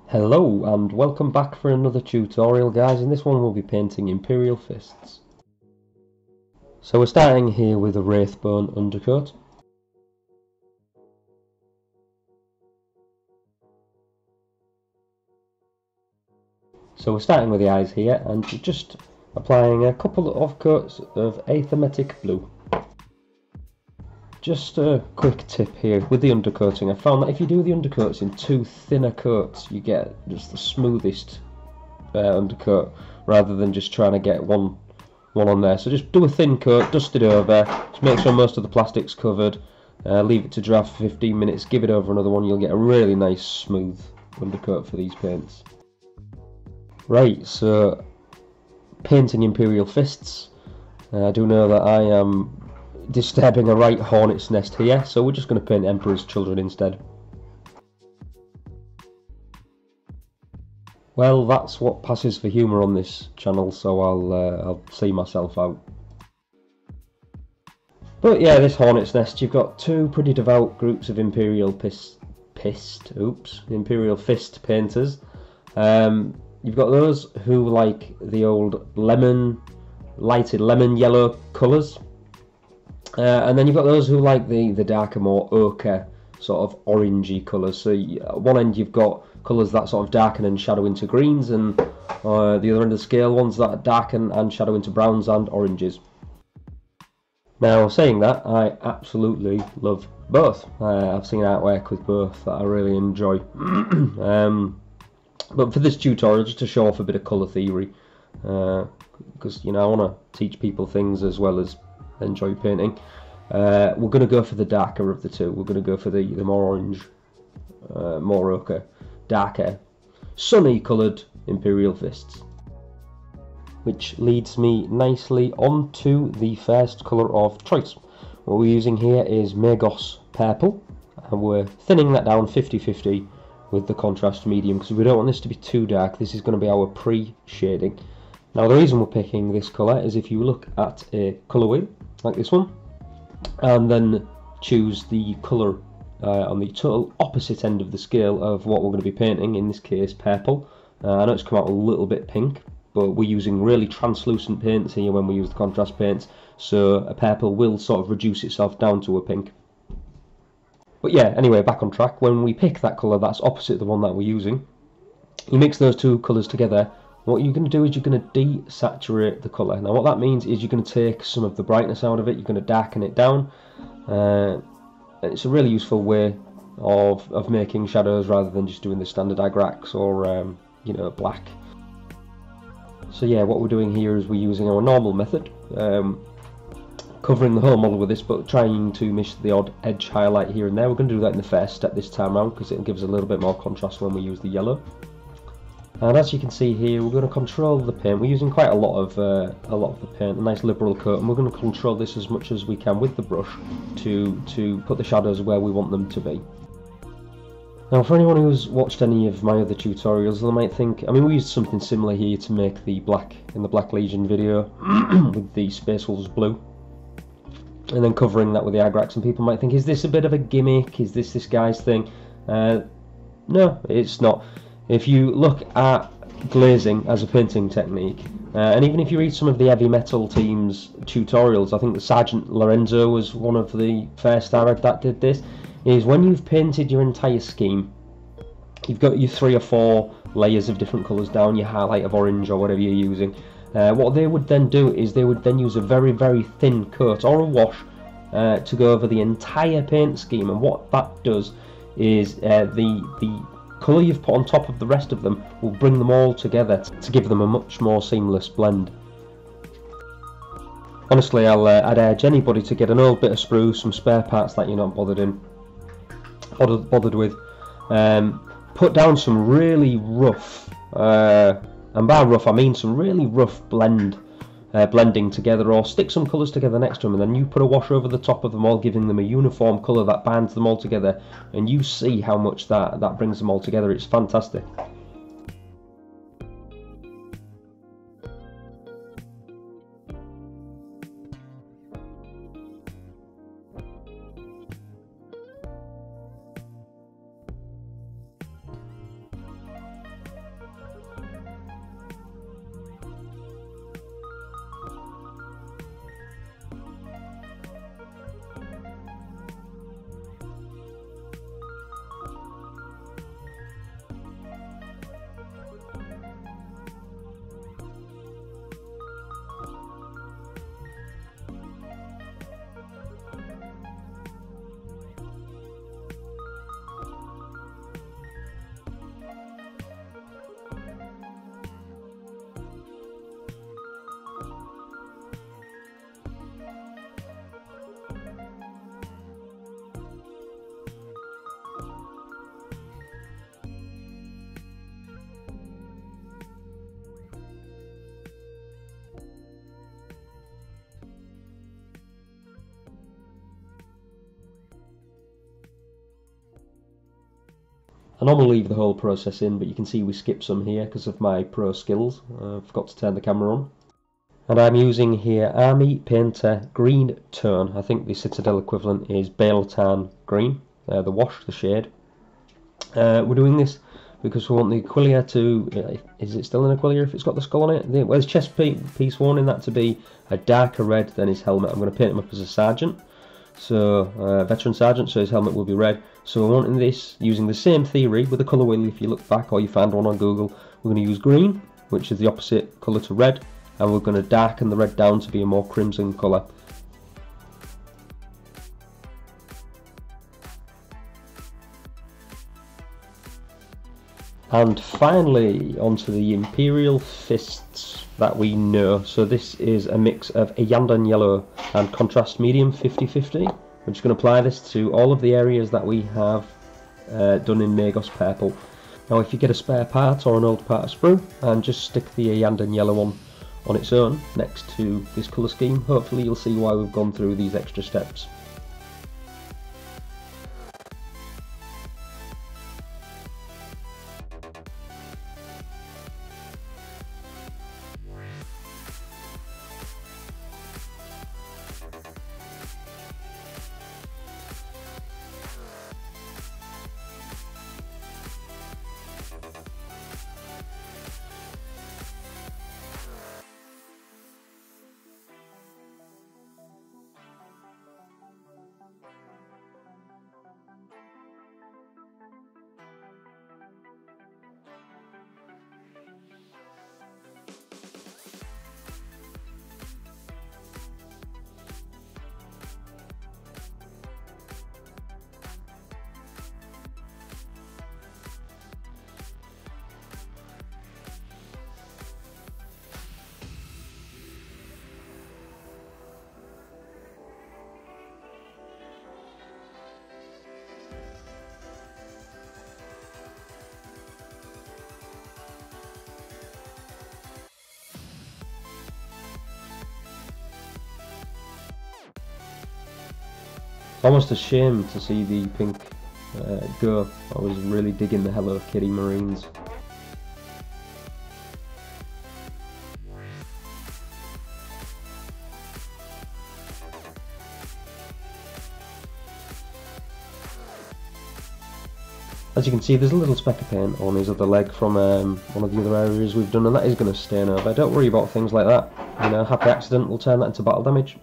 Hello and welcome back for another tutorial, guys. In this one we'll be painting Imperial Fists. So we're starting here with a Rathbone Undercut. So we're starting with the eyes here and just applying a couple of coats of Athematic Blue. Just a quick tip here with the undercoating. I found that if you do the undercoats in two thinner coats, you get just the smoothest undercut rather than just trying to get one on there. So just do a thin coat, dust it over, just make sure most of the plastic's covered, leave it to dry for 15 minutes, give it over another one, you'll get a really nice smooth undercoat for these paints. Right, so painting Imperial Fists. I do know that I am disturbing a right hornet's nest here, so we're just going to paint Emperor's Children instead. Well, that's what passes for humour on this channel, so I'll see myself out. But yeah, this hornet's nest, you've got two pretty devout groups of Imperial Fist painters. You've got those who like the old lighted lemon yellow colours. And then you've got those who like the darker, more ochre, sort of orangey colours. So at one end you've got colours that sort of darken and shadow into greens, and the other end of the scale, ones that darken and shadow into browns and oranges. Now, saying that, I absolutely love both. I've seen artwork with both that I really enjoy. But for this tutorial, just to show off a bit of colour theory, because I want to teach people things as well as enjoy painting. We're going to go for the darker of the two. We're going to go for the more orange, more ochre, darker, sunny coloured Imperial Fists. Which leads me nicely onto the first colour of choice. What we're using here is Magus Purple, and we're thinning that down 50-50 with the contrast medium, because we don't want this to be too dark. This is going to be our pre-shading. Now, the reason we're picking this colour is if you look at a colour wheel like this one, and then choose the colour on the total opposite end of the scale of what we're going to be painting, in this case purple. I know it's come out a little bit pink, but we're using really translucent paints here when we use the contrast paints, so a purple will sort of reduce itself down to a pink. But yeah, anyway, back on track. When we pick that colour that's opposite the one that we're using, you mix those two colours together. What you're going to do is you're going to desaturate the colour. Now what that means is you're going to take some of the brightness out of it, you're going to darken it down. It's a really useful way of making shadows rather than just doing the standard agrax or black. So yeah, what we're doing here is we're using our normal method, covering the whole model with this, but trying to miss the odd edge highlight here and there. We're going to do that in the first step this time around because it'll give us a little bit more contrast when we use the yellow. And as you can see here, we're going to control the paint. We're using quite a lot of the paint, a nice liberal coat, and we're going to control this as much as we can with the brush to put the shadows where we want them to be. Now, for anyone who's watched any of my other tutorials, they might think, we used something similar here to make the black in the Black Legion video with the Space Wolves blue, and then covering that with the agrax, and people might think, is this a bit of a gimmick? Is this guy's thing? No, it's not. If you look at glazing as a painting technique, and even if you read some of the heavy metal team's tutorials, I think the Sergeant Lorenzo was one of the first I read that did this, is when you've painted your entire scheme, you've got your 3 or 4 layers of different colours down, your highlight of orange or whatever you're using. What they would then do is they would then use a very, very thin coat or a wash to go over the entire paint scheme, and what that does is the colour you've put on top of the rest of them will bring them all together to give them a much more seamless blend. Honestly, I'd urge anybody to get an old bit of sprue, some spare parts that you're not bothered with, put down some really rough, and by rough I mean some really rough blending together, or stick some colours together next to them, and then you put a wash over the top of them all, giving them a uniform colour that binds them all together, and you see how much that brings them all together. It's fantastic. I normally leave the whole process in, but you can see we skip some here because of my pro skills. I forgot to turn the camera on. And I'm using here Army Painter Green Tone. I think the Citadel equivalent is Bale Tan Green, the wash, the shade. We're doing this because we want the Aquila to, is it still an Aquila if it's got the skull on it? Where's chest piece worn in that to be a darker red than his helmet. I'm going to paint him up as a sergeant, so veteran sergeant, so his helmet will be red. So we're wanting this using the same theory with the colour wheel. If you look back or you find one on Google, we're going to use green, which is the opposite colour to red, and we're going to darken the red down to be a more crimson colour. And finally, onto the Imperial Fists that we know. So this is a mix of Iyanden Yellow and Contrast Medium 50/50. We're just going to apply this to all of the areas that we have done in Magus Purple. Now if you get a spare part or an old part of sprue and just stick the Iyanden Yellow on its own next to this colour scheme, hopefully you'll see why we've gone through these extra steps. It's almost a shame to see the pink go. I was really digging the Hello Kitty Marines. As you can see, there's a little speck of paint on his other leg from one of the other areas we've done, and that is going to stain over. Don't worry about things like that. You know, happy accident will turn that into battle damage.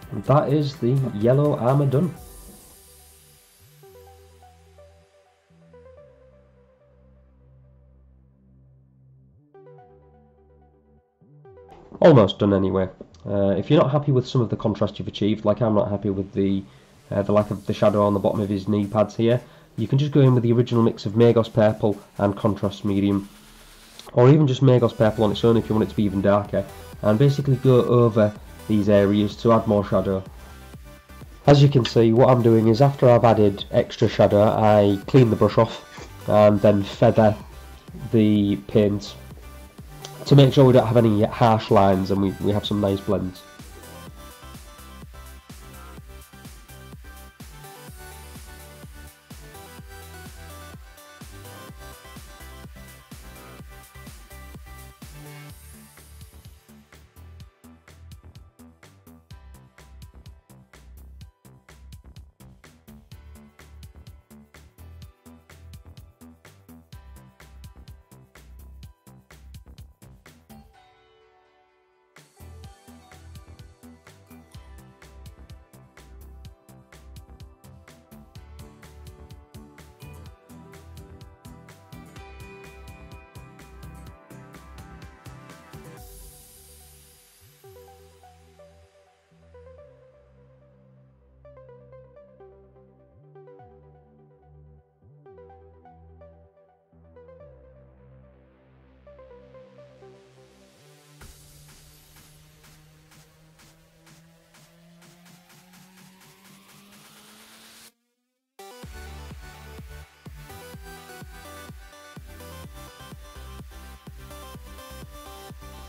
And that is the yellow armour done. Almost done anyway. If you're not happy with some of the contrast you've achieved, like I'm not happy with the lack of the shadow on the bottom of his knee pads here, you can just go in with the original mix of Magus Purple and Contrast Medium, or even just Magus Purple on its own if you want it to be even darker, and basically go over these areas to add more shadow. As you can see, what I'm doing is after I've added extra shadow, I clean the brush off and then feather the paint to make sure we don't have any harsh lines and we have some nice blends.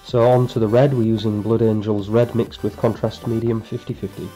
So on to the red, we're using Blood Angel's red mixed with Contrast Medium 50/50.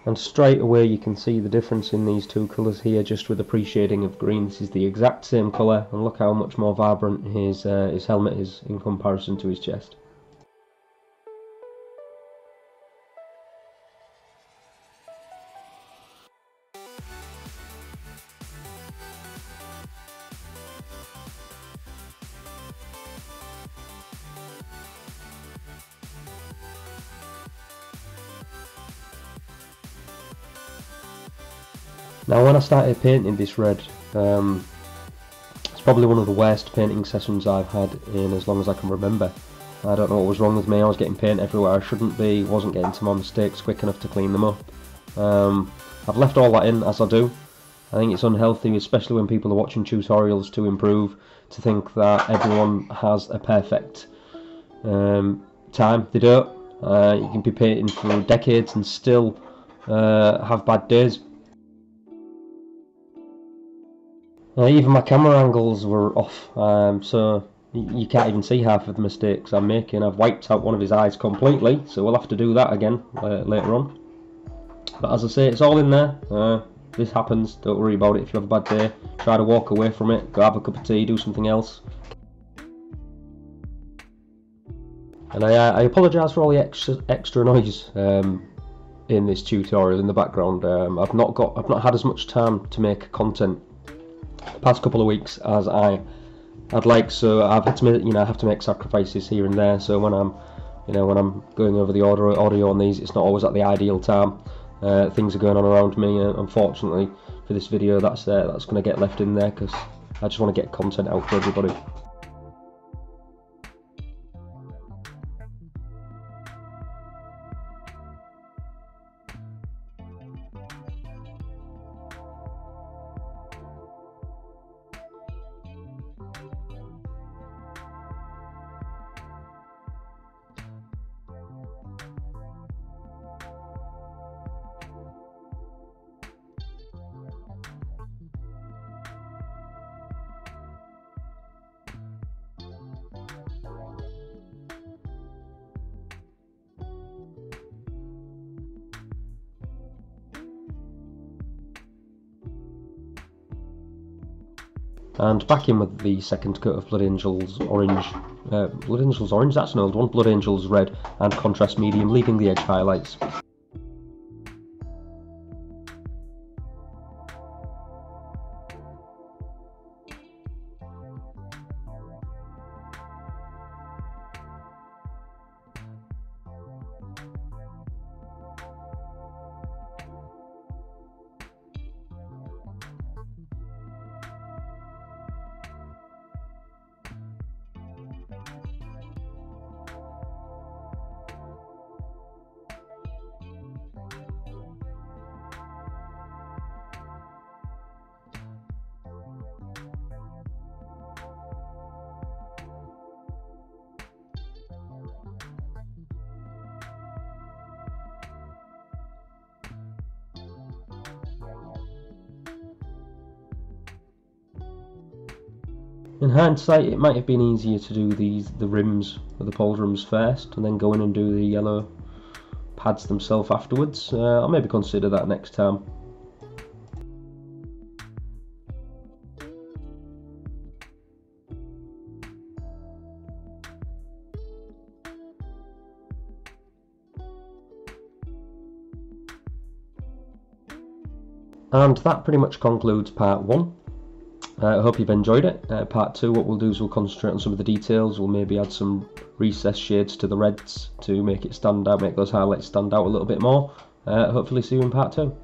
And straight away you can see the difference in these two colours here, just with the pre-shading of green. This is the exact same colour, and look how much more vibrant his helmet is in comparison to his chest. Now when I started painting this red, it's probably one of the worst painting sessions I've had in as long as I can remember. I don't know what was wrong with me. I was getting paint everywhere I shouldn't be, wasn't getting to my mistakes quick enough to clean them up. I've left all that in, as I do. I think it's unhealthy, especially when people are watching tutorials to improve, to think that everyone has a perfect time. They don't. You can be painting for decades and still have bad days. Even my camera angles were off, so you can't even see half of the mistakes I'm making. I've wiped out one of his eyes completely, so we'll have to do that again later on. But as I say, it's all in there. This happens, don't worry about it. If you have a bad day, try to walk away from it, go have a cup of tea, do something else. And I apologise for all the extra noise in this tutorial in the background. I've not had as much time to make content the past couple of weeks as I'd like, so I've had to make, I have to make sacrifices here and there. So when I'm going over the audio on these, it's not always at the ideal time. Things are going on around me. Unfortunately, for this video, that's going to get left in there because I just want to get content out for everybody. And back in with the second coat of Blood Angel's orange. Blood Angel's orange, that's an old one. Blood Angel's red and Contrast Medium, leaving the edge highlights. In hindsight, it might have been easier to do the rims or the pauldrons first, and then go in and do the yellow pads themselves afterwards. I'll maybe consider that next time. And that pretty much concludes part 1. I hope you've enjoyed it. Part 2, what we'll do is we'll concentrate on some of the details. We'll maybe add some recessed shades to the reds to make it stand out, make those highlights stand out a little bit more. Hopefully see you in part 2.